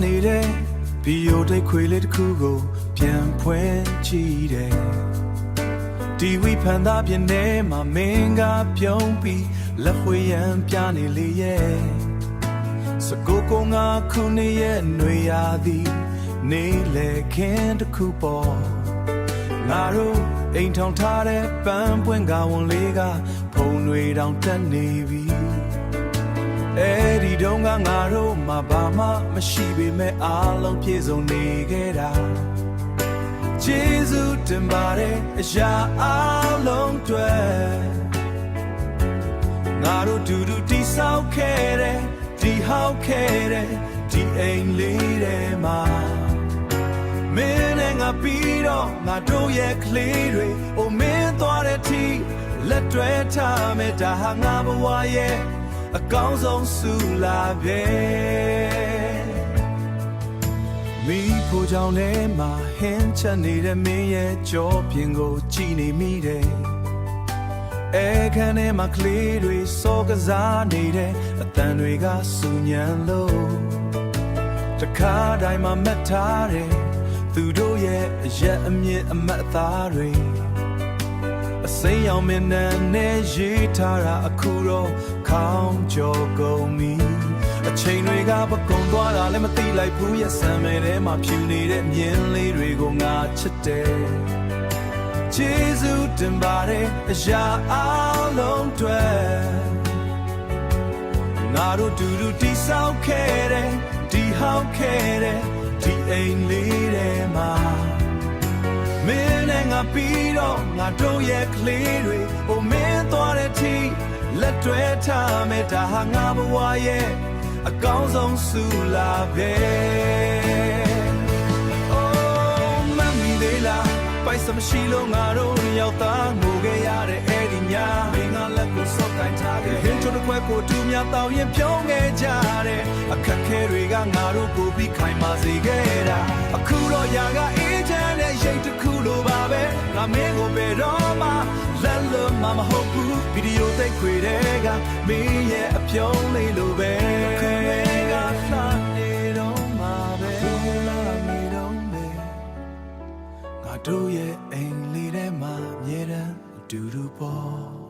နေတဲ့ဗီယိုတိတ်ခွေလေးတစ်ခုကိုပြန်ဖွင့်ကြည့်တယ်ဒီဝိဖန်သားပြင်းထဲမှာမင်းကပြုံးပြီးလက်ဝှေးရန်ပြနေလေရဲ့စကိုကိုငါခုနှစ်ရဲ့ຫນွေရာသည်နေလေခင်းတစ်ခုပေါ်ငါတို့အိမ်ထောင်ထားတဲ့ပန်းပွင့်ကဝန်လေးကဖုံတွေတောင်တက်နေပြီအဲ့ဒီတုန်းကငါတို့မှဘာမှမရှိပေမဲ့အားလုံးပြည့်စုံနေခဲ့တာကျေးဇူးတင်ပါတယ်အရာအားလုံးတွေငါတို့တူတူတိဆောက်ခဲ့တဲ့ဒီဟောက်ခဲ့တဲ့ဒီအိမ်လေးထဲမှာမင်းနဲ့ငါပြီးတော့ငါတို့ရဲ့ကလေးတွေအိုမင်းသွားတဲ့ထိလက်တွဲထားမယ်ဒါဟာငါဘဝရဲ့အကောင်းဆုံးဆုလာပဲမိဖို့ကြောင့်လည်းမဟင်းချက်နေတဲ့မင်းရဲ့ကြောပြင်ကိုကြည်နေမိတယ်အခန်းထဲမှာကလေးတွေစောကစားနေတဲ့အတန်တွေကစူညံလို့တခါတိုင်းမှာမက်ထားတယ်သူတို့ရဲ့အရက်အမြင့်အမတ်သားတွေအစိမ်းရောင်မင်းနဲ့ရေးထားတာအခုတော့ခေါင်းကျော်ကုန်ပြီအချိန်တွေကပကုံသွားတာလည်းမသိလိုက်ဘူးရဲ့ဆံမဲထဲမှာဖြူနေတဲ့မြင်းလေးတွေကိုငါချစ်တယ်ကျေးဇူးတင်ပါတယ်အရာအားလုံးတွေငါတို့တူတူတိဆောက်ခဲ့တဲ့ဒီဟောက်ခဲ့တဲ့ဒီအိမ်လေးထဲမှာမင်းနဲ့ငါပြီးတော့ငါတို့ရဲ့ကလေးတွေဟိုမင်းသွားတဲ့ထိလက်တွဲထားမယ်ဒါဟာငါဘဝရဲ့အကောင်းဆုံးဆုလာပဲအိုးမမီလေးလားပိုက်စမရှိလို့ငါတို့ရောက်သားငိုခဲ့ရတဲ့အဲ့ဒီညမင်းကလက်ကိုစော့တိုင်းထားခဲ့ဟင်းချိုတစ်ခွက်ကိုတူများတောင်းရင်ပြုံးခဲ့ကြတဲ့အခက်ခဲတွေကငါတို့ကိုပြီးခိုင်မာစေခဲ့တာအခုတော့ຢာကအေးချမ်းတဲ့ရိတ်တစ်ခုလိုပါပဲငါမင်းကိုပဲတော့မှလက်လွတ်မှမဟုတ်ဘူးဗီဒီယိုသိက်ခွေတဲ့ကမင်းရဲ့အပြုံးလေးလိုပဲခုမင်းကလှနေတော့မှပဲလာနေတော့မယ်ငါတို့ရဲ့အိမ်လေးထဲမှာအမြဲတမ်းအတူတူပေါ့